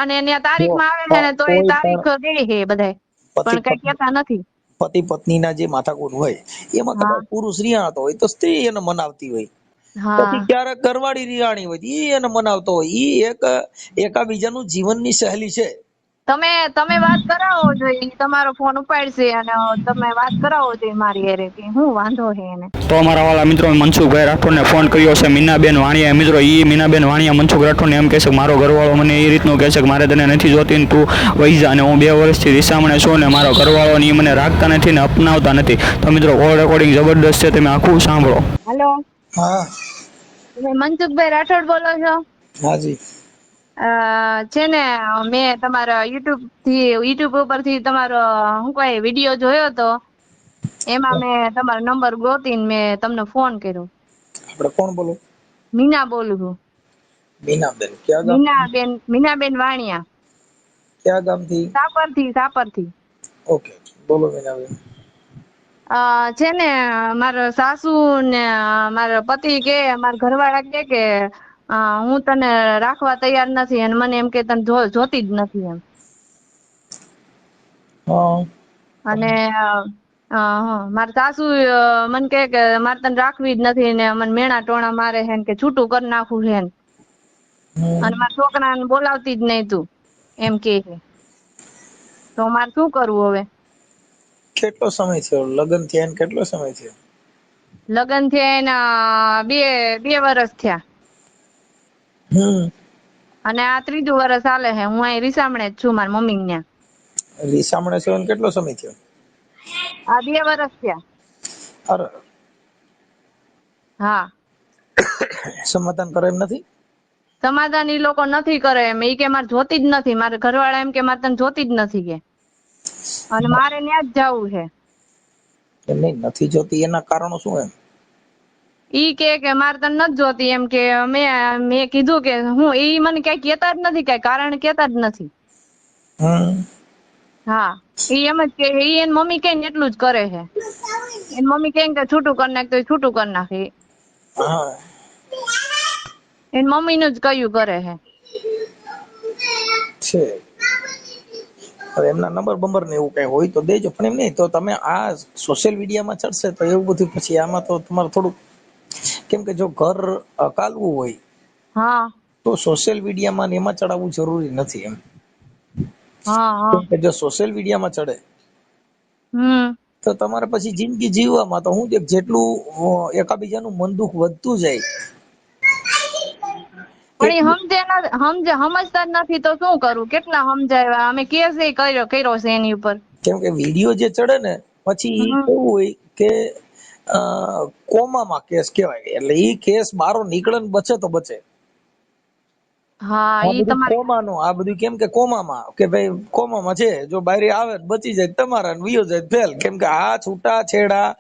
અને એની તારીખ જો માં આવે છે ને તો એ કોઈ પણ તારીખ દે છે બધાય, પતિ પણ કઈ કેતા નથી. પત્નીના જે માથાકૂટ હોય એમાં હા કદાચ પુરુષ રિહાણતો હોય તો સ્ત્રી એને મનાવતી હોય, પછી હા ક્યારેક ઘરવાળી રિહાણી હોય ઈ એને મનાવતો હોય. ઈ એકાબીજાનું જીવનની સહેલી છે. તમે વાત કરાવો જોઈએ, તમારો ફોન ઉપાડશે અને તમે વાત કરાવો જોઈએ મારી હારે કે હું વાંધો છે એને. તો અમારા વાળા મિત્રો મનસુખભાઈ રાઠોડને ફોન કર્યો છે મીનાબેન વાણિયા. મિત્રો એ મીનાબેન વાણિયા મનસુખ રાઠોડને એમ કહે છે કે મારો ઘરવાળો મને એ રીતનું કહે છે કે મારે તને નથી જોતી ને તું વહી જા, અને હું 2 વર્ષથી રીસામણે છું ને મારો ઘરવાળો ને મને રાખતા નથી ને અપનાવતા નથી. તો મિત્રો કોલ રેકોર્ડિંગ જબરદસ્ત છે, તમે આખું સાંભળો. હાલો, હા તમે મનસુખભાઈ રાઠોડ બોલો છો? હાજી. છે ને મેં તમારા યુટ્યુબ ઉપરથી તમારો શું કોઈ વિડીયો જોયો તો, એમાં મેં તમારો નંબર ગોતીને મેં તમને ફોન કર્યો. આપણે કોણ બોલો? મીના બોલું છું. મીનાબેન ક્યાં ગામ? મીનાબેન વાણિયા. ક્યાં ગામથી? સાપરથી. ઓકે, બોલો મીનાબેન. છે ને મારા સાસુ ને મારા પતિ કે મારા ઘરવાળા કે હું તને રાખવા તૈયાર નથી, અને મને એમ કે તને જોતી જ નથી એમ. અને મારા સાસુ મને કે મારે તને રાખવી જ નથી ને મને મેણા ટોણા મારે છે કે છૂટું કરી નાખવું છે, અને મારા છોકરાને બોલાવતી જ નહીં તું એમ કે છે. તો મારે શું કરવું હવે? કેટલો સમય થયો લગ્ન થયા? કેટલો સમય થયો લગ્ન થયા? એના 2 વર્ષ થયા. અને આ 3જું વર્ષ હાલે છે. હું અહીં રીસામણે જ છું મારા મમ્મી ત્યાં. રીસામણે છે? કેટલો સમય થયો? આ 2 વર્ષ થયા. અરે હા. સમાધાન કરે એમ નથી? સમાધાન ઈ લોકો નથી કરે એમ. ઈ કે મારે જોતી જ નથી. મારા ઘરવાળા એમ કે મારે તને જોતી જ નથી કે, અને મારે ત્યાં જ જવું છે. નહીં, નથી જોતી એના કારણો શું એમ? ઈ કે મારે તને નથી જોતી એમ કે મેં કીધું કે હું, ઈ મને કઈ કેતા જ નથી, કઈ કારણ કેતા જ નથી. હા, ઈ એમ જ કે ઈ એની મમ્મી કે એટલું જ કરે છે. એની મમ્મી કે છૂટું કરી નાખ તો છૂટું કરી નાખે. એની મમ્મી નું જ કયું કરે છે. હવે એમના નંબર ને એવું કઈ હોય તો દેજો, પણ એમ નહીં તો તમે આ સોશિયલ મીડિયામાં ચડશે તો એવું બધું પછી આમાં તો તમારે થોડુંક, કેમ કે જો ઘર અકાલવું હોય હા તો સોશિયલ મીડિયામાં એમાં ચડાવવું જરૂરી નથી એમ. હા કેમ કે જો સોશિયલ મીડિયામાં ચડે તો તમારે પછી જિંદગી જીવવામાં તો હું જેટલું એકાબીજાનું મન દુઃખ વધતું જાય. પણ સમજતા જ નથી તો શું કરું? કેટલા સમજાવ્યા અમે, કેસ કર્યો છે એની ઉપર. કેમ કે વિડીયો જે ચડે ને પછી કેવું હોય કે કોમામાં કેસ કહેવાય, એટલે ઈ કેસ બારો નીકળે ને બચે તો બચે. હા, આ ઈ બધું તમારે કોમાનું, આ બધું કેમ કે કોમામાં કે ભાઈ કોમામાં છે, જો બારી આવે બચી જાય તમારા ને વિયો જાય ફેલ. કેમ કે આ છૂટાછેડા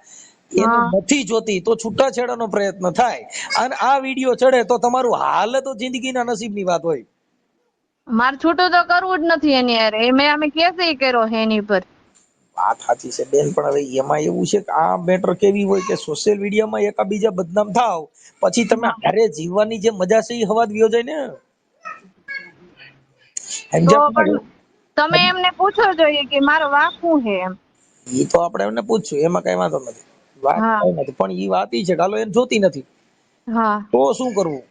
એને નથી જોતી તો છૂટાછેડાનો પ્રયત્ન થાય, અને આ વિડીયો ચડે તો તમારું હાલ તો જિંદગીના નસીબની વાત હોય. મારે છૂટું તો કરવું જ નથી એની યાર. અમે કેસ કર્યો છે એની પર. વાત સાચી છે બેન, પણ હવે એમાં એવું છે કે આ મેટર કેવી હોય કે સોશિયલ મીડિયામાં એકાબીજા બદનામ થાવ પછી તમે હારે જીવવાની જે મજા છે એ હવાજ વિયો જાય ને. તો પણ તમે એમને પૂછો જોઈએ કે મારો વાંક શું છે એમ. એ તો આપણે એમને પૂછશું, એમાં કઈ વાંધો નથી, વાત કઈ નથી. પણ એ વાત ઈ છે કે હાલો એને જોતી નથી તો શું કરવું?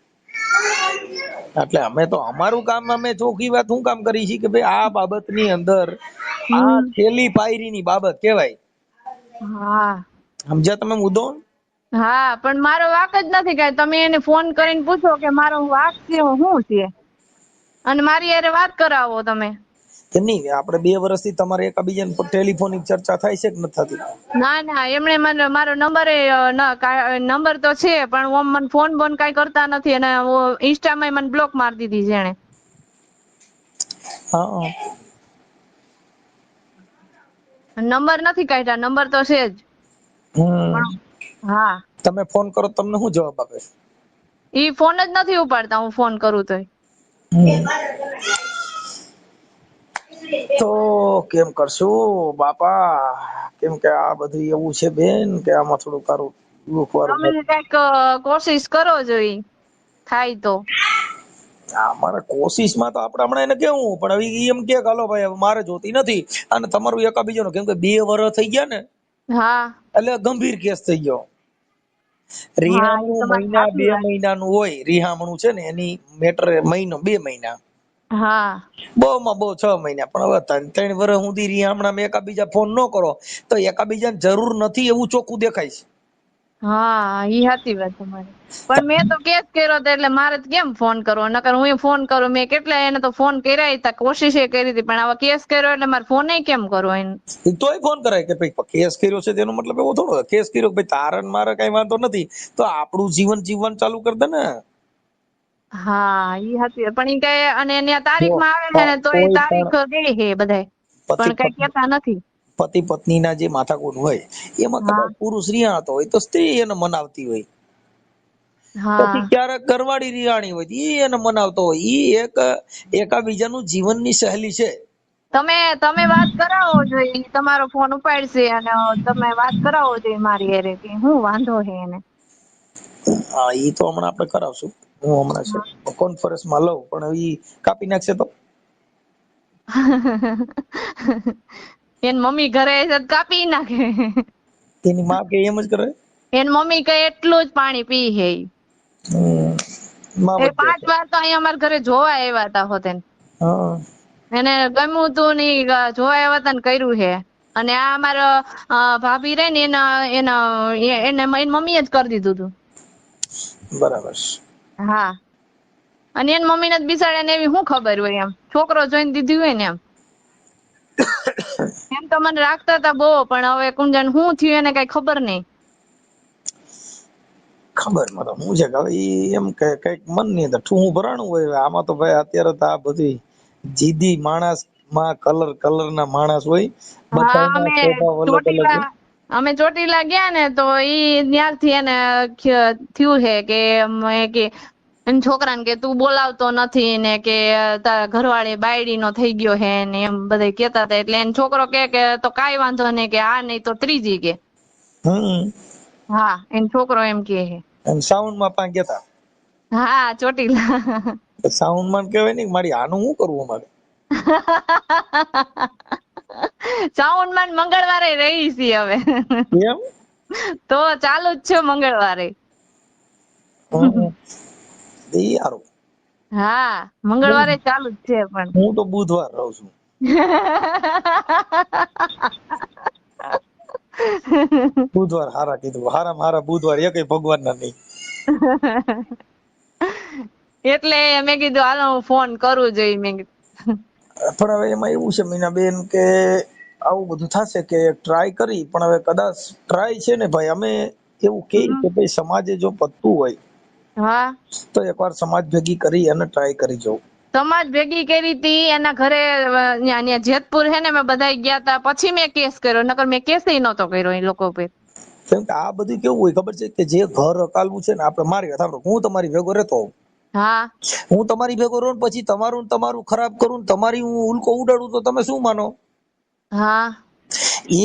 એટલે અમે તો અમારું કામ, અમે ચોખ્ખી વાત શું કામ કરી છે કે ભાઈ આ બાબતની અંદર આ છેલ્લી પાયરીની બાબત કહેવાય. સમજ્યા તમે મુદ્દો? હા, પણ મારો વાંક જ નથી કઈ. તમે એને ફોન કરીને પૂછો કે મારો વાંક છે શું છે, અને મારી યારે વાત કરાવો તમે. કે નહીં, આપણે 2 વર્ષથી તમારે એકાબીજાને ટેલિફોનિક ચર્ચા થાય છે કે નથી થતી? ના, એમણે મને મારો નંબર તો છે, પણ મને ફોન કઈ કરતા નથી, અને ઇન્સ્ટામાં મને બ્લોક મારી દીધી છે એને. નંબર નથી કાઢ્યા, નંબર તો છે જ. હા, તમે ફોન કરો તમને શું જવાબ આપે? ઈ ફોન જ નથી ઉપાડતા, હું ફોન કરું તો. તો કેમ કરશું બાપા? કેમ કે આ બધું એવું છે બેન કે આમાં થોડું તારું દુઃખ વાળું. તમે કઈક કોશિશ કરો જોઈ થાય તો. અમારે કોશિશમાં તો આપણે હમણાં એને કેવું, પણ હવે ઈ એમ કે હાલો ભાઈ હવે મારે જોતી નથી અને તમારું એકાબીજાનું, કેમ કે 2 વર્ષ થઈ ગયા ને હા એટલે ગંભીર કેસ થઈ ગયો. હા એ રિહામણું તમારી મહિના સાચી 2 વાત. મહિનાનું હોય, રિહામણું છે ને એની મેટર મહિનો 2 મહિના, હા બહુમાં બહુ 6 મહિના. પણ હવે 3 વર્ષ સુધી રિહામણામાં એકાબીજા ફોન ન કરો તો એકાબીજાને જરૂર નથી એવું ચોખ્ખું દેખાય છે. હા ઈ સાચી વાત તમારી. પણ મેં તો કેસ કર્યો તો એટલે મારે તો કેમ ફોન કરવો, નકર હું ફોન કરું. મેં કેટલા એને તો ફોન કર્યા હતા, કોશિશ કરી હતી, પણ આવા કેસ કર્યો એટલે મારે ફોન કેમ કરવો એને. તોય ફોન કરાય કે ભાઈ કેસ કર્યો છે તેનો મતલબ એવો થોડો કેસ કર્યો ભાઈ તારે ને મારે કઈ વાંધો નથી, તો આપણું જીવન જીવવાનું ચાલુ કરી દે ને. હા ઈ સાચી વાત. પણ ઈ કઈ અને એની તારીખ જો માં આવે છે ને તો એ કોઈ પણ તારીખ દે છે બધાય, પતિ પણ કઈ કેતા નથી. પતિ પત્નીના જે માથાકૂટ હોય એમાં હા કદાચ પુરુષ રિહાણતો હોય તો સ્ત્રી એને મનાવતી હોય, હા પછી ક્યારેક ઘરવાળી રિહાણી હોય ઈ એને મનાવતો હોય. ઈ એકાબીજાનું જીવનની સહેલી છે. તમે વાત કરાવો જોઈએ, તમારો ફોન ઉપાડશે અને તમે વાત કરાવો જોઈએ મારી હારે કે હું વાંધો છે એને. હા ઈ તો હમણાં આપણે કરાવશું. હું હમણાં છે કોન્ફરન્સમાં લઉં, પણ ઈ કાપી નાખશે તો એન મમ્મી ઘરે છે તો કાપી નાખે. એની માં કે એમ જ કરે. એન મમ્મી કઈ એટલું જ પાણી પી છે ઈ. માં એ વધે 5 છે. વાર તો અહીંયા અમારા ઘરે જોવા આવ્યા હતા હોતેન. હા એને ગમ્યું તું ને જોવા આવ્યા હતા ને કર્યું છે. અને આ અમારા ભાભી રે ને એને એની મમ્મીએ જ કરી દીધું હતું. બરાબર છે. હા અને એની મમ્મીને બિચારાને એવી શું ખબર હોય, એમ છોકરો જોઈને દીધી હોય ને એમ તો મને રાખતા હતા બહુ, પણ હવે કુંજન શું થયું એને કઈ ખબર નહીં. ખબર મને હું છે કે હવે ઈ એમ કે કઈક મનની અંદર ઠું ભરાણું હોય. આમાં તો ભાઈ અત્યારે તો આ બધી જીદી માણસ માં કલર ના માણસ હોય, હા બધાના સ્વભાવ અલગ અલગ હોય. અમે ચોટીલા ગયા ને તો ઈ ત્યારથી એને થયું છે કે એમ છોકરાને કે તું બોલાવતો નથી ને કે તારા ઘરવાળી બાયડી નો થઈ ગયો હે ને એમ બધા કેતા હતા. એટલે એન છોકરો કે તો કાઈ વાંધો નહીં, કે આ નહીં તો ત્રીજી કે. હા એન છોકરો એમ કે છે. અને સાઉન્ડ માં પા ગયા હા ચોટીલા. હતા. સાઉન્ડ માં કહેવાય ને મારી આનું શું કરવું અમારે. સાઉન્ડ માં મંગળવારે રહી છી હવે. એમ તો ચાલુ જ છે મંગળવારે. ઈ હારું. હા મંગળવારે ચાલુ જ છે પણ. હું તો બુધવાર રહું છું. બુધવાર હારા કીધું, હારામાં હારા બુધવાર એકય ભગવાન ના નહીં. એટલે મેં કીધું હાલો હું ફોન કરું જોઈએ મેં કીધું. પણ હવે એમાં એવું છે મીનાબેન કે આવું બધું થશે કે ટ્રાય કરી, પણ હવે કદાચ ટ્રાય છે ને ભાઈ અમે એવું કે ભાઈ સમાજે જો પતતું હોય હા તો એકવાર સમાજ ભેગી કરી અને ટ્રાય કરી જવું. સમાજ ભેગી કરી હતી એના ઘરે ત્યાં જેતપુર હે ને, મેં બધા ગયા તા, પછી મેં કેસ કર્યો, નકર મેં કેસ નહોતો કર્યો એ લોકો પર. કેમ કે આ બધું કેવું હોય ખબર છે કે જે ઘર અકાલવું છે ને, આપણે મારી વાત સાંભળો, હું તમારી ભેગો રહેતો હોઉં, હા હું તમારી ભેગો રહું પછી તમારું ખરાબ કરું, તમારી હું ઉલ્કો ઉડાડું તો તમે શું માનો? હા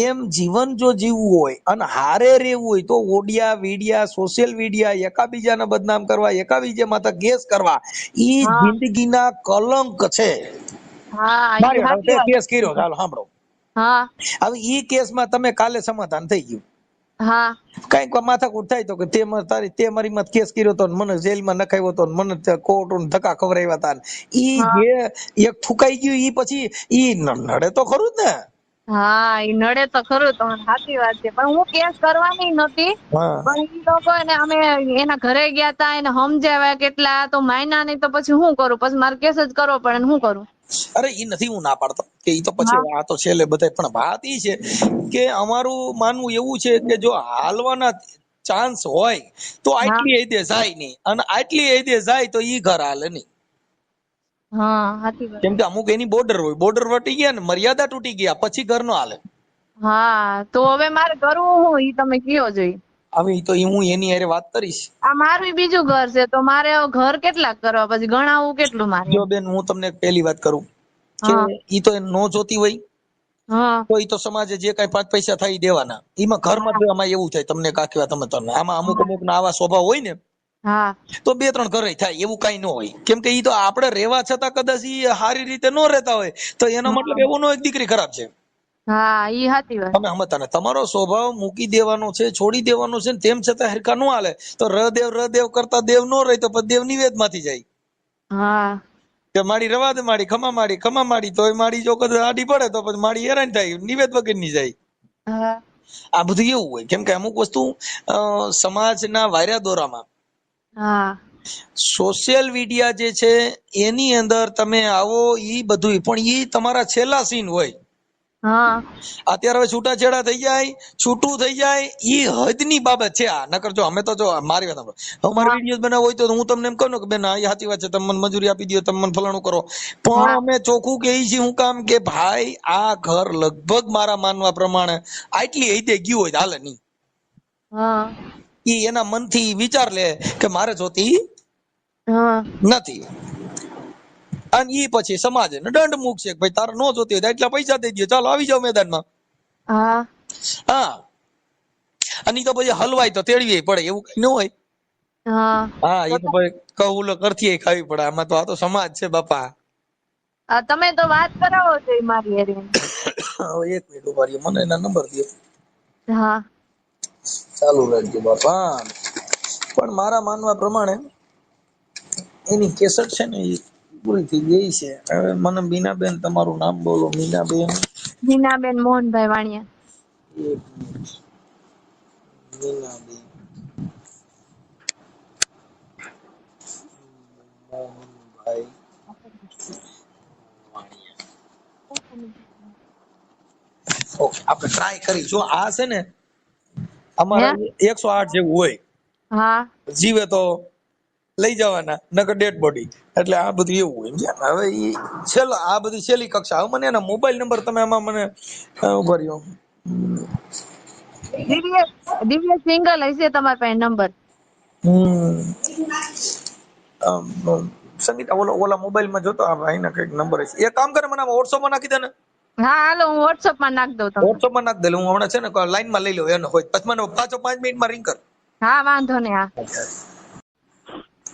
એમ જીવન જો જીવવું હોય અને હારે રહેવું હોય તો ઓડિયા વીડિયા સોશિયલ મીડિયા એકાબીજાને બદનામ કરવા, એકાબીજા માથે કેસ કરવા, ઈ હા જિંદગીના કલંક છે. હા ઈ મારી સાચી વાત. કેસ કર્યો, ચાલો સાંભળો. હા હવે ઈ કેસમાં તમે કાલે સમાધાન થઈ ગયું, હા કઈક માથાકૂટ થાય તો કે તે મારી માં કેસ કર્યો તો, મને જેલમાં નખાવ્યો તો, મને કોર્ટ ધક્કા ખવડાવ્યા હતા, ઈ હા જે એક ઠુકાઈ ગયું ઈ પછી ઈ નડે તો ખરું જ ને. હા ઈ નડે તો ખરું, તમારી સાચી વાત છે. પણ હું કેસ કરવાની નહોતી, હા પણ ઈ લોકો એને અમે એના ઘરે ગયા તા, એને સમજાવ્યા કેટલા, તો માયના નહીં તો પછી શું કરું, પછી મારે કેસ જ કરવો પડે ને શું કરું. અરે ઈ નથી હું ના પાડતો કે ઈ તો પછી હા આ તો છેલ્લે બધા, પણ વાત ઈ છે કે અમારું માનવું એવું છે કે જો હાલવાના ચાન્સ હોય તો હા આટલી હદે જાય નહીં, અને આટલી હદે જાય તો ઈ ઘર હાલે નહીં. હા સાચી વાત. કેમ કે અમુક એની બોર્ડર હોય, બોર્ડર વટી ગયા ને મર્યાદા તૂટી ગયા પછી ઘર નો હાલે. હા તો હવે મારે કરવું શું ઈ તમે કયો જોઈ. હવે તો હું એની હારે વાત કરીશ. આ મારું બીજું ઘર છે તો મારે ઘર કેટલા કરવા, પછી ગણાવવું કેટલું મારે. જો બેન હું તમને પહેલી વાત કરું કે હા ઈ તો એને નો જોતી હોય હા તો ઈ તો સમાજે જે કઈ 5 પૈસા થાય દેવાના. એમાં ઘરમાં હા જ આમાં એવું થાય, તમને કાકી વાત તમે આમાં અમુક ના આવા સ્વભાવ હોય ને હા તો 2-3 ઘરે થાય એવું કઈ ન હોય, કેમ કે ઈ તો આપણે રહેવા છતાં કદાચ ઈ સારી રીતે ન રહેતા હોય તો એનો મતલબ એવો ન હોય કે દીકરી ખરાબ છે. હા ઈ સાચી વાત. તમે સમજતા ને, તમારો સ્વભાવ મૂકી દેવાનો છે, છોડી દેવાનો છે, તેમ છતાં હરખા ન હાલે તો રદેવ કરતા દેવ ન રહે તો પછી દેવ નિવેદ માંથી જાય. હા કે માડી રવા દે, માડી ખમા માડી તો માડી જો કદાચ આડી પડે તો પછી માડી હેરાન થાય, નિવેદ વગરની જાય. હા આ બધું એવું હોય, કેમ કે અમુક વસ્તુ સમાજના વાયરા દોરામાં હા સોશિયલ મીડિયા જે છે એની અંદર તમે આવો ઈ બધું, પણ ઈ તમારા છેલ્લા સીન હોય. હા અત્યારે હવે છૂટાછેડા થઈ જાય, છૂટું થઈ જાય, ઈ હદની બાબત છે. આ નકર જો અમે તો જો મારી વાત સાંભળો, હવે મારે વિડીયો બનાવવો હોય તો હું તમને એમ કહું ને કે બેન આ સાચી વાત છે, તમે મને મજૂરી આપી દો, તમે મને ફલાણું કરો, પણ અમે ચોખ્ખું કહીએ છીએ હું કામ કે ભાઈ આ ઘર લગભગ મારા માનવા પ્રમાણે આટલી હદે ગયું હોય તો હાલે નહીં. હા ઈ એના મનથી વિચાર લે કે મારે જોતી હા નથી, અને ઈ પછી સમાજ ને દંડ મૂકશે કે ભાઈ તારે નો જોતી હોય તો એટલા પૈસા દઈ દો, ચાલો આવી જાવ મેદાનમાં. હા હા, અને ઈ તો પછી હલવાય તો તેડવી પડે એવું કઈ ન હોય. હા હા, એ તો ભાઈ કઉલો કરતી ખાવી પડે, આમાં તો આ તો સમાજ છે બાપા. તમે તો વાત કરાવો છો મારી હારે. હવે 1 મિનિટ ઉભા રહ્યો, મને એના નંબર દો. હા ચાલુ રાખજો બાપા. પણ મારા માનવા પ્રમાણે એની કેસેટ છે ને એ પૂરી થઈ ગઈ છે. હવે મને બીનાબેન તમારું નામ બોલો. મીનાબેન, મીનાબેન મોહનભાઈ વાણિયા. 1 મિનિટ. મીનાબેન મોહનભાઈ ઓકે, આપણે ટ્રાય કરીશું. આ છે ને હે અમારા 108 જેવું હોય, હા જીવે તો લઈ જવાના, નકર ડેડ બોડી. એટલે આ બધું એવું હોય. હવે ઈ છેલ્લા આ બધી છેલ્લી કક્ષા. હવે મને એના મોબાઈલ નંબર તમે આમાં મને ઉભા રહ્યો. દિવ્ય સિંગલ હશે તમારા પાસે નંબર. સંગીતા ઓલા મોબાઈલ માં જોતો આ ભાઈના કઈક નંબર છે. એક કામ કરે, મને વોટ્સઅપ માં નાખી દે ને. હા હાલો હું વોટ્સઅપ માં નાખી દઉં તમને. વોટ્સઅપ માં નાખી દે. હું હમણાં છે ને લાઈન માં લઈ લઉં એનો હોય, પછી મને પાછો 5 મિનિટમાં રિંગ કર. હા વાંધો નહીં. હા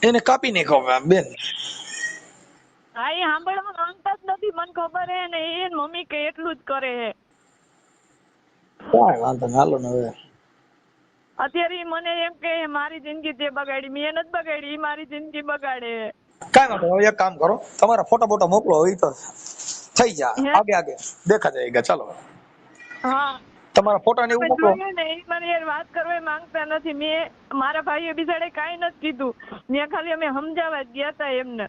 એને કાપી નાખો બેન. હા એ સાંભળવા માંગતા જ નથી, મને ખબર હે ને. એ મમ્મી કે એટલું જ કરે હે. કાંઈ વાંધો નહીં, હાલો ને હવે. અત્યારે ઈ મને એમ કે મારી જિંદગી તે બગાડી, મેં નથી બગાડી, ઈ મારી જિંદગી બગાડે. કાંઈ વાંધો નહીં, હવે એક કામ કરો, તમારા ફોટો બોટો મોકલો, એ તો થઈ જાય. આગે દેખા જાયગા. ચાલો હા તમારા ફોટા ને એવું મોકલો. જોયું ને, ઈ મને યાર વાત કરવા માંગતા નથી. મેં મારા ભાઈએ બિચારે કાંઈ નથી કીધું, મેં ખાલી અમે સમજાવવા જ ગયા હતા એમને.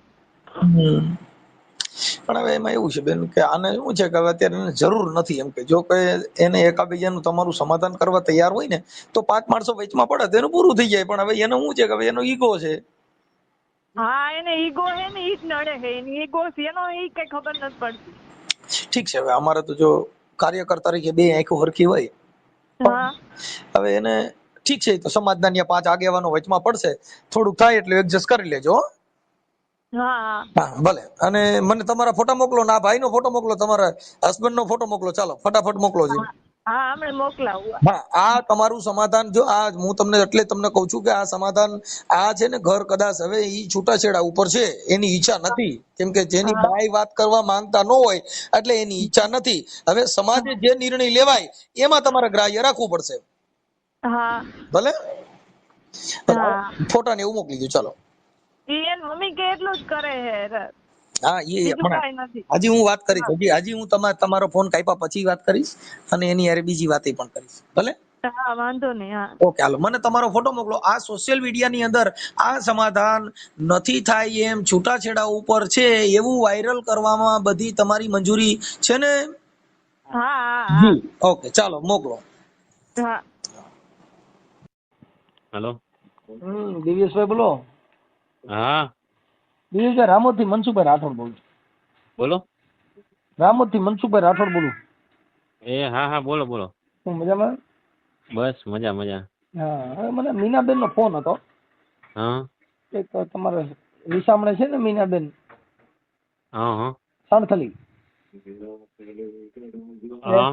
પણ હવે એમાં એવું છે બેન કે આને શું છે કે હવે અત્યારે એને જરૂર નથી. એમ કે જો કે એને એકાબીજાનું તમારું સમાધાન કરવા તૈયાર હોય ને તો 5 માણસો વચમાં પડે તો એનું પૂરું થઈ જાય. પણ હવે એનો શું છે કે હવે એનો ઈગો છે. હા એને ઈગો હે ને, ઈ જ નડે છે. એની ઈગો છે એનો, ઈ કઈ ખબર નથી પડતી. ઠીક છે, હવે અમારે તો જો કાર્યકર તરીકે 2 આંખો હરખી હોય. હા હવે એને ઠીક છે, તો સમાજના ત્યાં 5 આગેવાનો વચમાં પડશે, થોડુંક થાય એટલે એડજસ્ટ કરી લેજો. હા હા ભલે. અને મને તમારા ફોટા મોકલો ને આ ભાઈનો ફોટો મોકલો, તમારા હસબન્ડ નો ફોટો મોકલો. ચાલો ફટાફટ મોકલો જી. હા હમણાં મોકલાવું. હા, આ તમારું સમાધાન. જો આ હું તમને એટલે તમને કહું છું કે આ સમાધાન આ છે ને ઘર કદાચ હવે ઈ છૂટાછેડા ઉપર છે, એની ઈચ્છા નથી. કેમ કે જેની બાઈ વાત કરવા માંગતા ન હોય એટલે એની ઈચ્છા નથી. હવે સમાજે જે નિર્ણય લેવાય એમાં તમારે ગ્રાહ્ય રાખવું પડશે. હા ભલે હા ફોટા ને એવું મોકલી દો. ચાલો. ઈ એન મમ્મી કે એટલું જ કરે હે. હા, એ બીજું કાંઈ નથી. હજી હું વાત કરીશ. હજી હું તમારો ફોન કાપ્યા પછી વાત કરીશ, અને એની યારે બીજી વાત પણ કરીશ. ભલે. હા વાંધો નહીં. હા ઓકે, હાલો મને તમારો ફોટો મોકલો. આ સોશિયલ મીડિયા ની અંદર આ સમાધાન નથી થાય એમ છૂટાછેડા ઉપર છે એવું વાયરલ કરવામાં બધી તમારી મંજૂરી છે ને? હા હા જી ઓકે, ચાલો મોકલો. હા. હેલો. દિવ્યેશભાઈ બોલો. હા દિવ્યેશભાઈ રામોદ થી મનસુખભાઈ રાઠોડ બોલું. બોલો. રામોદ થી મનસુખભાઈ રાઠોડ બોલું. હા હા બોલો બોલો. હું મજામાં? બસ મજા મજા. હા, હવે મને મીનાબેન નો ફોન હતો. હા એક તમારે વિસામણે છે ને મીનાબેન હા હા સણથલી. હા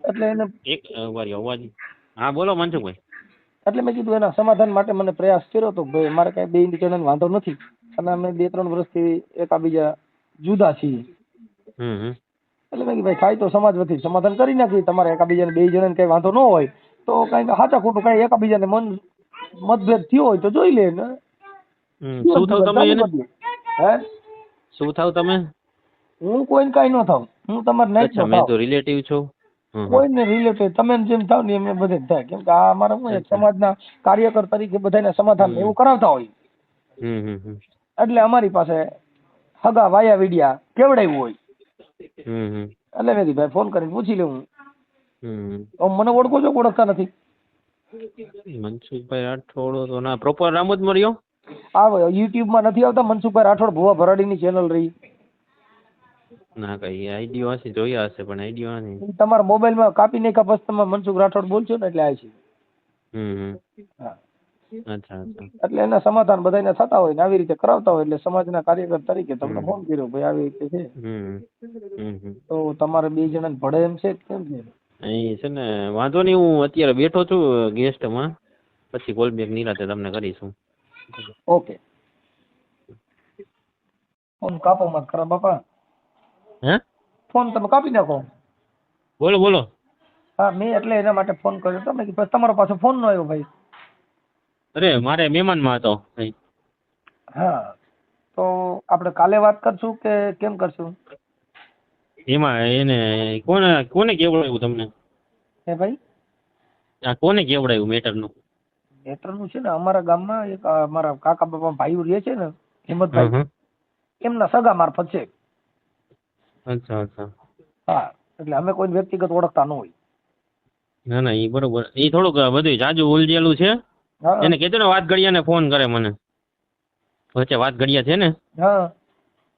એટલે એને એક વાર અવાજ. હા બોલો મનસુખભાઈ. એટલે મેં કીધું એના સમાધાન માટે મને પ્રયાસ કર્યો તો ભાઈ મારે કઈ બે જણાને વાંધો નથી અને અમે 2-3 વર્ષથી એકાબીજા જુદા છીએ. એટલે મેં કીધું ભાઈ થાય તો સમાજ વતી સમાધાન કરી નાખી. તમારે એકાબીજાને 2 જણાને કઈ વાંધો ન હોય તો કઈ સાચા ખોટું કઈ એકાબીજાને મતભેદ થયો હોય તો જોઈ લે ને. શું થાવ તમે એને? હે શું થાવ તમે? હું કોઈને કઈ ન થાવ. હું તમારે નહીં અચ્છા, મેં તો રિલેટિવ છું. કોઈને રિલેટિવ તમે જેમ થાવ ને એમ બધે થાય. કેમ કે આ અમારા હું એક સમાજના કાર્યકર તરીકે બધાને સમાધાન એવું કરાવતા હોય. એટલે અમારી પાસે હગા વાયા વિડિયા કેવડાવ્યું હોય. એટલે મેં કીધું ભાઈ ફોન કરીને પૂછી લેવું. મને ઓળખો છો? ઓળખતા નથી? મનસુખભાઈ રાઠોડ તો ના પ્રોપર રામોદ મર્યો. આ યુટ્યુબ માં નથી આવતા મનસુખભાઈ રાઠોડ ભુવા ભરાડીની ચેનલ રહી. ના કઈ આઈડિયો હશે, જોયા હશે પણ આઈડિયો નથી. તમારા મોબાઈલ માં કાપી નાખ્યા પછી તમે મનસુખ રાઠોડ બોલશો ને એટલે આ છે. અચ્છા અચ્છા. એટલે એના સમાધાન બધાને થતા હોય ને આવી રીતે કરાવતા હોય એટલે સમાજના કાર્યકર તરીકે તમને ફોન કર્યો ભાઈ આવી રીતે છે તો તમારે 2 જણાને ભળે એમ છે કેમ છે? એ છે ને વાંધો નહીં, હું અત્યારે બેઠો છું ગેસ્ટમાં, પછી કોલ બેક નિરાતે તમને કરીશું. ઓકે. ફોન કાપો મત ખરા બાપા. હે ફોન તમે કાપી નાખો. બોલો બોલો. હા મેં એટલે એના માટે ફોન કર્યો તમે કે તમારો પાછો ફોન ન આવ્યો ભાઈ. અરે મારે મહેમાનમાં હતો. હા તો આપણે કાલે વાત કરશું કે કેમ કરશું? એમાં એને કોને કેવડાવ્યું તમને? હે ભાઈ આ કોને કેવડાવ્યું મેટરનું? મેટરનું છે ને અમારા ગામમાં એક અમારા કાકા બાપા ભાઈઓ રહે છે ને હિંમતભાઈ, એમના સગા મારફત છે. અચ્છા અચ્છા. હા એટલે અમે કોઈ વ્યક્તિગત ઓળખતા ન હોય. ના ના એ બરોબર. એ થોડુંક બધું જાજુ ઉલझેલું છે. એને કહેતો ને વાત ઘડિયાને ફોન કરે મને. વચ્ચે વાત ઘડિયા છે ને, હા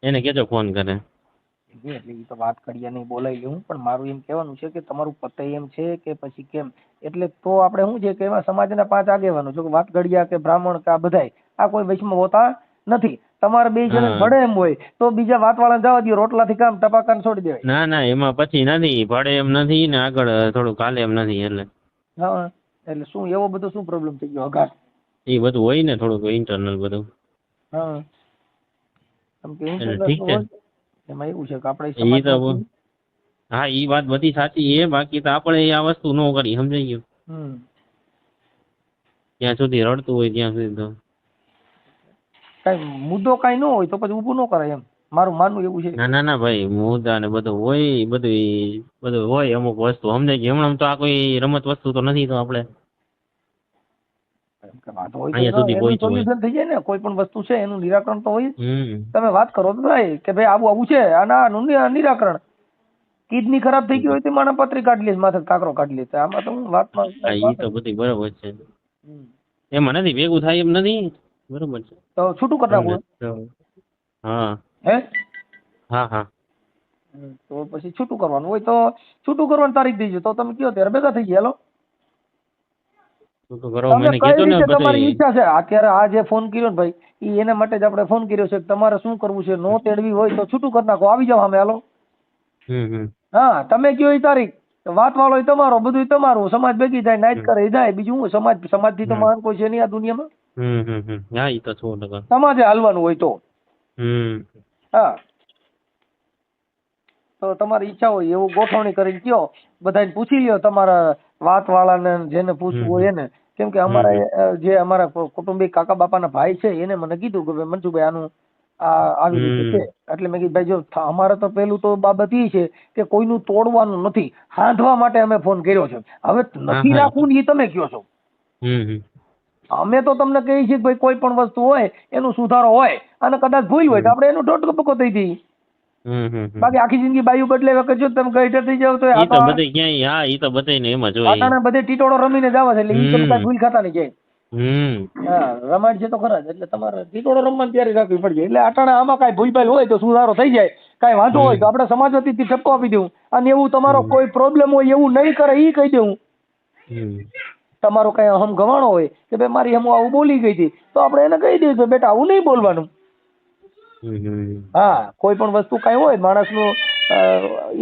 એને કહેજો ફોન કરે. એટલે એ તો વાત ઘડિયા નહીં બોલાવી લઉં પણ મારું એમ કહેવાનું છે કે તમારું પતે એમ છે કે પછી કેમ? એટલે તો આપણે શું છે કે એમાં સમાજના 5 આગેવાનો છો કે વાત ઘડિયા કે બ્રાહ્મણ કે આ બધાય આ કોઈ વૈષ્ણવ હોતા નથી. તમારે 2 જણ ભળે એમ હોય તો બીજા વાતવાળાને જવા દો, રોટલાથી કામ ટપાકાને છોડી દેવાય. ના ના એમાં પછી નથી, ભળે એમ નથી ને આગળ થોડું કાલે એમ નથી. એટલે હા એટલે શું એવો બધો શું પ્રોબ્લેમ થઈ ગયો? અઘાત એ બધું હોય ને થોડુંક ઇન્ટરનલ બધું. હા કેમ કે ઠીક છે. એમાં એવું છે કે આપણે ઈ તો હા ઈ વાત બધી સાચી છે, બાકી તો આપણે આ વસ્તુ ન કરી, સમજાઈ ગયું? ત્યાં સુધી રડતું હોય ત્યાં સુધી તો કઈ મુદ્દો કઈ ન હોય તો પછી ઊભું ન કરાય એમ મારું માનવું એવું છે. ના ના ના ભાઈ મુદ્દા ને બધું હોય, બધું હોય અમુક વસ્તુ, સમજાય ગયું? હમણાં તો આ કોઈ રમત વસ્તુ તો નથી તો આપણે સોલ્યુશન થઈ જાય ને કોઈ પણ વસ્તુ છે એનું નિરાકરણ તો હોય. તમે વાત કરો તો ભાઈ કે ભાઈ આવું છે આનું નિરાકરણ. કિડની ખરાબ થઈ ગઈ હોય તો માણસ પતરી કાઢી લે, માથે કાકરો કાઢી લે. આમાં તો વાતમાં એ તો બધી બરોબર છે, એમાં નથી ભેગું થાય એમ નથી. બરોબર છે તો છૂટું કરી નાખવું. હા હે હા હા તો પછી છૂટું કરવાનું હોય તો છૂટું કરવાની તારીખ દેજો તો તમે કયો ત્યારે ભેગા થઈ ગયા. તમારી ઈચ્છા છે અત્યારે આ જે ફોન કર્યો ને ભાઈ એ એના માટે જ આપણે ફોન કર્યો છે. તમારે શું કરવું છે? નો તેડવી હોય તો છૂટું કરી નાખો, આવી જાવ. અમે હાલો. હા તમે કયો એ તારીખ, વાત વાળો તમારો, બધું તમારું. સમાજ ભેગી થાય, નાઈટ કરે જાય. બીજું હું સમાજ થી તો મહાન કોઈ છે નહીં આ દુનિયામાં. સમાજે હાલવાનું હોય તો હા તો તમારી ઈચ્છા હોય એવું ગોઠવણી કરીને કયો, બધાને પૂછી લ્યો તમારા વાત વાળાને જેને પૂછવું હોય એને. કેમ કે અમારા જે અમારા કુટુંબિક કાકા બાપાના ભાઈ છે એને મને કીધું કે મનસુખભાઈ આનું આવી રીતે છે. એટલે મેં કીધું ભાઈ જો અમારે તો પેલું તો બાબત એ છે કે કોઈનું તોડવાનું નથી, હાંધવા માટે અમે ફોન કર્યો છે. હવે નથી રાખવું ને એ તમે કયો છો. અમે તો તમને કહીએ છીએ કે ભાઈ કોઈ પણ વસ્તુ હોય એનું સુધારો હોય અને કદાચ ભૂલ હોય તો આપણે એનું ટોટકો દઈ દઈએ. બાકી આખી જિંદગી બાયુ બદલે વખત જો તમે ગઈઢર થઈ જાવ તો બધે ટીટોળો રમીને જ આવે છે. એટલે એ તમે ભૂલ ખાતા નહીં ક્યાંય. હા રમાડ છે તો ખરા જ. એટલે તમારે ટીટોળો રમવાની તૈયારી રાખવી પડશે. એટલે આટાણા આમાં કાંઈ ભૂલભાલ હોય તો સુધારો થઈ જાય, કાંઈ વાંધો હોય તો આપણે સમાજ વતીથી ઠપકો આપી દઉં. અને એવું તમારો કોઈ પ્રોબ્લેમ હોય એવું નહીં કરે એ કહી દઉં. તમારો કઈ અહમ ગવાણો હોય કે ભાઈ મારી હમ આવું બોલી ગઈ હતી તો આપણે એને કહી દઈએ કે બેટા આવું નહીં બોલવાનું. હા કોઈ પણ વસ્તુ કઈ હોય માણસનું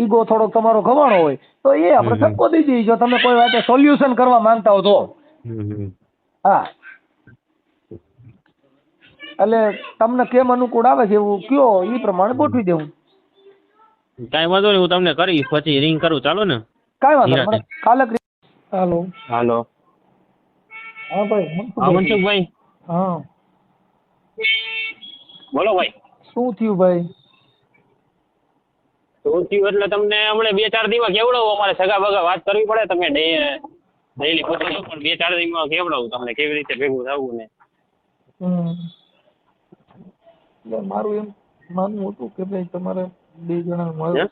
ઈગો થોડોક તમારો ગવાણો હોય તો એ આપણે ઠપકો દઈ દઈએ જો તમે કોઈ વાતે સોલ્યુશન કરવા માંગતા હો તો. હા એટલે તમને કેમ અનુકૂળ આવે છે એવું કયો એ પ્રમાણે ગોઠવી દેવું. કાંઈ વાંધો નહીં, હું તમને કરીશ પછી રિંગ કરું, ચાલો ને. કાંઈ વાંધો નહીં, કાલે હાલો હાલો. હા ભાઈ હા મનસુખભાઈ. હા બોલો ભાઈ. શું થયું ભાઈ? શું થયું એટલે તમને હમણાં 2-4 દિવસ કેવડાવું, અમારે સગા બગા વાત કરવી પડે, તમે ડેઈલી પૂછો છો પણ 2-4 દિવસમાં કેવડાવું તમને કેવી રીતે ભેગું થવું ને. મારું એમ માનવું હતું કે ભાઈ તમારે 2 જણા મળે,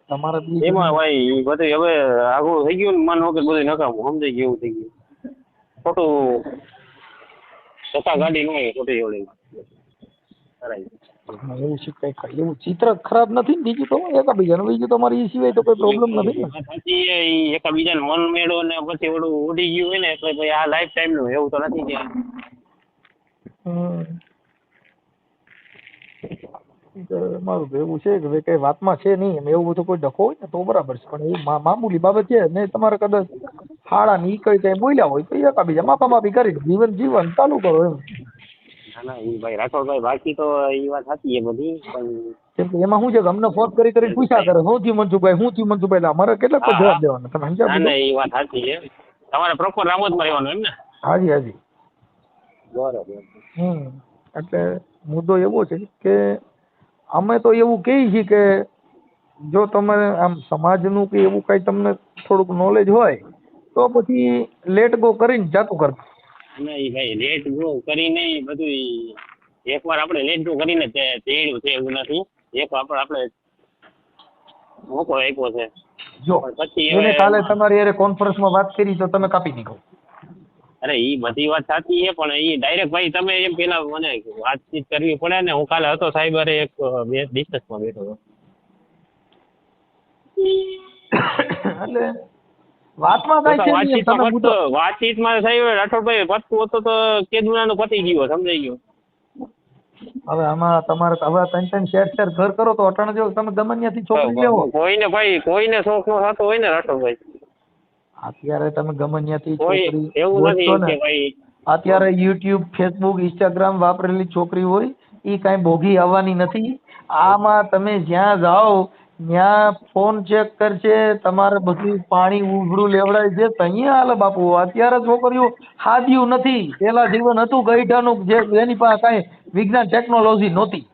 તમારા 2 એમાં ભાઈ બધું હવે આગળ થઈ ગયું ને, મન વગર બધું નકામું સમજાઈ ગયું, એવું થઈ ગયું. ખોટું સત્તા ગાડી ન હોય ખોટી એવડી એવું છે કઈ એવું ચિત્ર ખરાબ નથી ને, બીજું તો એકાબીજાનું, બીજું તમારે એ સિવાય તો કોઈ પ્રોબ્લેમ નથી ને. પછી એકાબીજાને મન મેળો ને પછી ઓલું ઉડી ગયું હોય ને એટલે ભાઈ આ લાઈફ ટાઈમ નું એવું તો નથી કે. મારું તો એવું છે કે ભાઈ કઈ વાતમાં છે નહીં એમ, એવું બધું કોઈ ડખો હોય ને તો બરાબર છે, પણ એ મામૂલી બાબત છે ને. તમારે કદાચ હાડા ની કઈ બોલ્યા હોય તો એકાબીજા માફી કરી જીવન ચાલુ કરો એમ. ના એ ભાઈ રાઠોડભાઈ બાકી તો એ વાત સાચી છે બધી, પણ કેમ કે એમાં શું છે કે અમને ફોન કરી પૂછ્યા કરે શું થયું મનસુખભાઈ, અમારે કેટલાક જવાબ દેવાના, તમે સમજ્યા? ના એ વાત સાચી છે. તમારે પ્રોપર રામોદમાં રહેવાનું એમ ને? હાજી બરોબર. એટલે મુદ્દો એવો છે કે અમે તો એવું કહીએ છીએ કે જો તમારે આમ સમાજનું કે એવું કઈ તમને થોડુંક નોલેજ હોય તો પછી લેટ ગો કરીને જાતું કરતા. નહીં ભાઈ લેટ ગો કરીને બધું એકવાર આપણે લેટ ગો કરીને તેડ્યું છે એવું નથી, એક આપણે મોકો આપ્યો છે. જો પછી એને કાલે તમારી યારે કોન્ફરન્સમાં વાત કરી તો તમે કાપી નીકળો. અરે એ બધી વાત સાચી છે પણ એ ડાયરેક્ટ ભાઈ તમે એમ પેલા મને વાતચીત કરવી પડે ને. હું કાલે હતો સાહેબ એક ડિસ્કસમાં બેઠો હતો એટલે વાતમાં કઈ છે વાતચીતમાં સાહેબ રાઠોડભાઈ પતતું હતું તો કેદુનાનું પતી ગયું, સમજાઈ ગયું. હવે આમાં તમારે હવે 3 શેર ઘર કરો તો અટાણે જો તમે ગમે ત્યાંથી છોકરી લેવો, કોઈને ભાઈ કોઈને શોખ નો થતો હોય ને રાઠોડભાઈ, અત્યારે તમે ગમે ત્યાંથી છોકરી એવું નથી કે ભાઈ અત્યારે યુટ્યુબ ફેસબુક ઇન્સ્ટાગ્રામ વાપરેલી છોકરી હોય એ કાંઈ ભોગી આવવાની નથી. આમાં તમે જ્યાં જાઓ ત્યાં ફોન ચેક કરશે, તમારે બધું પાણી ઉઘડું લેવડાય છે અહીંયા હાલે બાપુ. અત્યારે છોકરીઓ હાદ્યું નથી, પેલા જીવન હતું ગઈઢાનું જે એની પાસે કાંઈ વિજ્ઞાન ટેકનોલોજી નહોતી.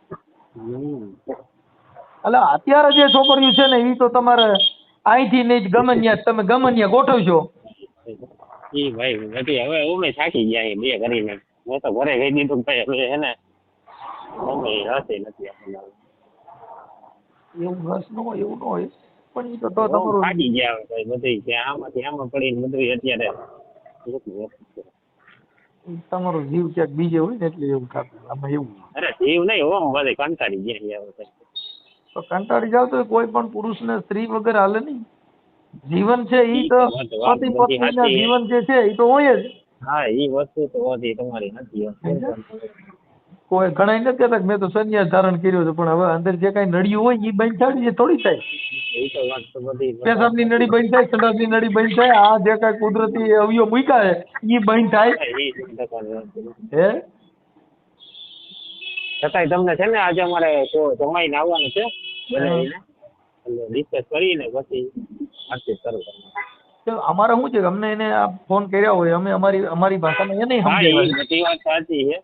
એટલે અત્યારે જે છોકરીઓ છે ને એ તો તમારે અહીંથી નહીં ગમે ત્યાં તમે ગમે ત્યાં ગોઠવશો. ઈ ભાઈ નથી હવે અમે થાકી ગયા બે કરીને, મેં તો ઘરે કહી દીધું ભાઈ હવે હે ને અમે હશે નથી આપણને એવું રસ ન હોય એવું ન હોય પણ એ તો તમારું થાકી ગયા ભાઈ બધી ત્યાં આમાંથી આમાં પડીને બધું અત્યારે તમારો જીવ ક્યાંક બીજે હોય ને એટલે એવું થતું. આમાં એવું અરે જીવ નહીં હો બધે કંટાળી ગયા. તો કંટાળી જાવ તો કોઈ પણ પુરુષને સ્ત્રી વગર હાલે નહીં. જીવન છે ઈ તો પતિ પત્નીના જીવન જે છે ઈ તો હોય જ. હા ઈ વસ્તુ તો હતી તમારી નથી. કોઈ ઘણા નથી કહેતા મેં તો સંન્યાસ ધારણ કર્યો છે પણ હવે અંદર જે કઈ નળિયું હોય ઈ બંધ થાય એ થોડી થાય. એ તો વાત તો બધી પેશાબની નળી બંધ થાય, સંડાસની નળી બંધ થાય, આ જે કઈ કુદરતી અવયવ મૂક્યા છે ઈ બંધ થાય. હે છતાંય તમને છે ને આજે અમારે જમાઈને આવવાનું છે ડિસ્કસ કરીને પછી વાતચીત કરું. અમારે શું છે અમને એને ફોન કર્યા હોય અમે અમારી ભાષામાં એને સમજાવ્યા. બધી વાત સાચી છે,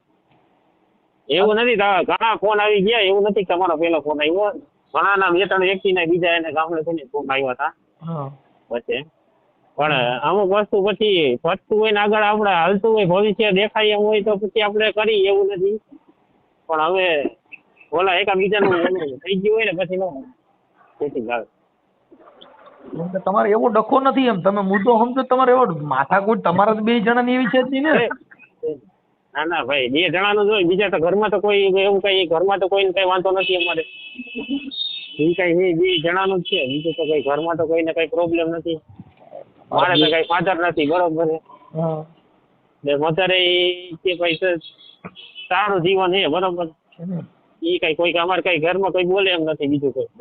એવું નથી. ઘણા ફોન આવી ગયા, એવું નથી તમારો પેલો ફોન આવ્યો. ઘણા ના 2-3 વ્યક્તિના બીજા એને ગામડે થઈને ફોન આવ્યા હતા પછી. પણ અમુક વસ્તુ પછી ફરતું હોય ને આગળ આપણે હાલતું હોય ભવિષ્ય દેખાય એમ હોય તો પછી આપણે કરી એવું નથી. પણ હવે ઓલા એકાબીજાનું થઈ ગયું હોય ને પછી તમારે એવો ડખો નથી એમ તમે મુદ્દો સમજો. તમારે એવો માથાકૂટ તમારા 2 જણાની એવી છે જ નહીં ને. ના ના ભાઈ 2 જણાનું જ હોય, બીજા તો ઘરમાં તો કોઈ એવું કઈ ઘરમાં તો કોઈને કઈ વાંધો નથી અમારે. એ કઈ 2 જણાનું જ છે, બીજું તો કઈ ઘરમાં તો કોઈને કઈ પ્રોબ્લેમ નથી. મારે તો કઈ ફાધર નથી બરોબર છે. મધર કે ભાઈ સારું જીવન છે બરોબર. એ કઈ કોઈ અમારે કઈ ઘરમાં કોઈ બોલે એમ નથી બીજું કોઈ.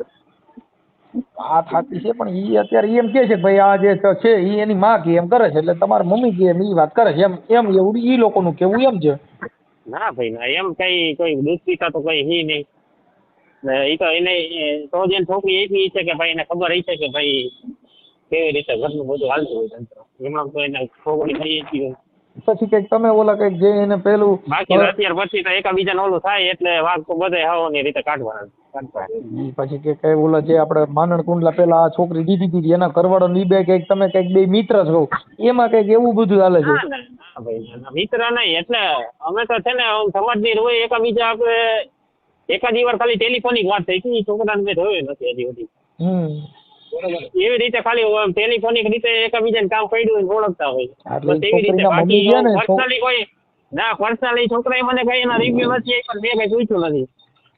આ થાકી છે પણ ઈ અત્યારે એમ કે છે કે ભાઈ આ જે છે ઈ એની માં કે એમ કરે છે એટલે તમારી મમ્મી કે એમ ઈ વાત કરે છે એમ એવું ઈ લોકોનું કેવું એમ છે. ના ભાઈ ના, એમ કઈ કોઈ દૂધ પીતા તો કઈ હી નહીં. એ તો એને તો જ છોકરી એટલી છે કે ભાઈ એને ખબર રહી છે કે ભાઈ કેવી રીતે ઘરનું બધું હાલતું હોય તંત્ર, એમાં તો એને છોકરી થઈ હતી હોય. પછી કઈક તમે ઓલા કઈક જે એને પેલું બાકી અત્યાર પછી તો એકાબીજાને ઓલું થાય એટલે વાઘ તો બધે હવાની રીતે કાઢવાના. પછી કે ઓલા જે આપણે માનણ કુંડલા પેલા આ છોકરી દીધી હતી એના ઘરવાળો ની બે કઈક તમે કઈક બે મિત્ર છો એમાં કઈક એવું બધું હાલે છે. મિત્ર નહીં એટલે અમે તો છે ને સમાજની રોય એકાબીજા આપણે એકાદી વાર ખાલી ટેલિફોનિક વાત થઈ હતી, છોકરાને મેં જોયું નથી હજી સુધી. એવી રીતે ખાલી ટેલિફોનિક રીતે એકબીજાને કામ પડ્યું હોય ઓળખતા હોય તેવી રીતે. બાકી પર્સનલી કોઈ ના પર્સનલી છોકરાએ મને કઈ એના રિવ્યુ નથી પણ મેં કઈ પૂછ્યું નથી.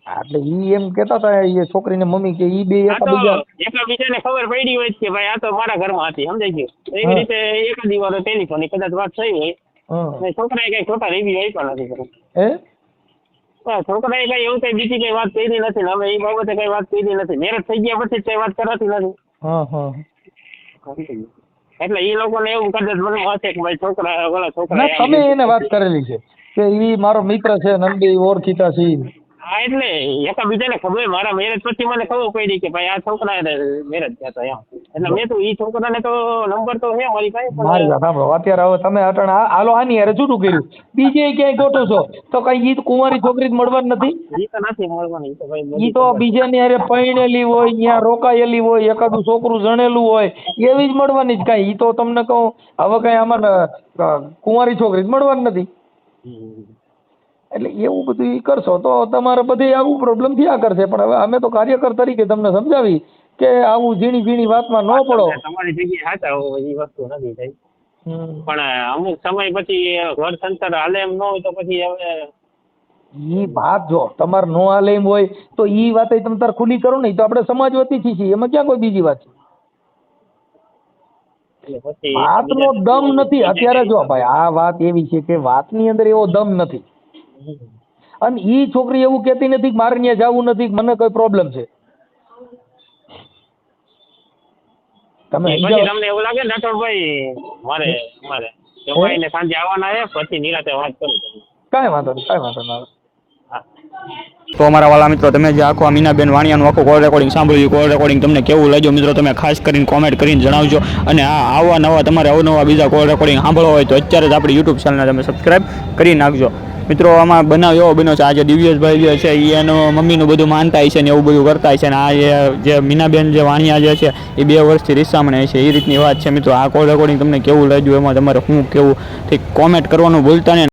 એટલે ઈ એમ કેતા હતા એ છોકરીને મમ્મી કે ઈ બે એકબીજાને ખબર પડી હોય કે ભાઈ આ તો મારા ઘરમાં હતી, સમજાઈ ગયું. એવી રીતે એકાદી વાર ટેલિફોનિક કદાચ વાત થઈ હોય, છોકરાએ કઈ ખોટા રિવ્યુ આપ્યા નથી કર્યા. છોકરાએ કઈ એવું કઈ બીજી કઈ વાત કરી નથી ને અમે એ બાબતે કઈ વાત કરી નથી. મેરેજ થઈ ગયા પછી કઈ વાત કરાતી નથી. એટલે એ લોકોને એવું કદાચ મને હશે કે ભાઈ છોકરા ઓલા છોકરા તમે એને વાત કરેલી છે કે ઈ મારો મિત્ર છે નંદી ઓળખીતા છે. હા એટલે એકાબીજાને ખબર, મારા મેરેજ પછી મને ખબર પડી કે ભાઈ આ છોકરા મેરેજ થયા હતા એમ. એટલે મેં તો ઈ છોકરાને તો નંબર તો છે મારી પાસે. મારી વાત સાંભળો, અત્યારે હવે તમે અટણ હાલો આની યાર જૂઠું કર્યું, બીજે ક્યાંય ગોઠો છો તો કઈ ઈ કુંવારી છોકરી જ મળવાની નથી. ઈ તો નથી મળવાની. ઈ તો બીજાની હારે પૈણેલી હોય, ત્યાં રોકાયેલી હોય, એકાદું છોકરું જણેલું હોય એવી જ મળવાની જ. કાંઈ ઈ તો તમને કહું હવે કઈ આમાં કુંવારી છોકરી જ મળવાની નથી. એટલે એવું બધું ઈ કરશો તો તમારે બધે આવું પ્રોબ્લેમ થયા કરશે. પણ હવે અમે તો કાર્યકર તરીકે તમને સમજાવી કે આવું ઝીણી ઝીણી વાતમાં ન પડો. તમારી જગ્યાએ સાચા હો એ વસ્તુ નથી થઈ, પણ અમુક સમય પછી ઘર સંસાર હાલે એમ ન હોય તો પછી હવે ઈ વાત જો તમારે નો હાલે એમ હોય તો ઈ વાત તમે તાર ખુલ્લી કરો ને. તો આપણે સમાજ વતી છીએ, એમાં ક્યાં કોઈ બીજી વાત છે? વાતનો દમ નથી અત્યારે. જો ભાઈ આ વાત એવી છે કે વાતની અંદર એવો દમ નથી. અને ઈ છોકરી એવું કહેતી નથી કે મારે ત્યાં જવું નથી, મને કોઈ પ્રોબ્લેમ છે. તમને એવું લાગે ને રાઠોડભાઈ મારે સાંજે આવવાના છે, પછી નિરાતે વાત કરું. કાંઈ વાંધો નહીં, કાંઈ વાંધો નહીં. તો અમારા વાલા મિત્રો, તમે જે આખો મીનાબેન વાણિયાનું આખું કોલ રેકોર્ડિંગ સાંભળ્યું, કોલ રેકોર્ડિંગ તમને કેવું લાગ્યું મિત્રો તમે ખાસ કરીને કોમેન્ટ કરીને જણાવજો. અને આવા નવા તમારે અવનવા બીજા કોલ રેકોર્ડિંગ સાંભળવા હોય તો અત્યારે જ આપણી યુટ્યુબ ચેનલને તમે સબસ્ક્રાઈબ કરી નાખજો. મિત્રો આમાં બનાવ એવો બન્યો છે, આ જે દિવ્યેશભાઈ જે છે એ એનું મમ્મીનું બધું માનતા છે ને એવું બધું કરતા છે. ને આ જે મીનાબેન જે વાણિયા જે છે એ 2 વર્ષથી રીસામણે છે, એ રીતની વાત છે મિત્રો. આ કોલ રેકોર્ડિંગ તમને કેવું લાગ્યું એમાં તમારે શું કેવું કોમેન્ટ કરવાનું ભૂલતા નહીં.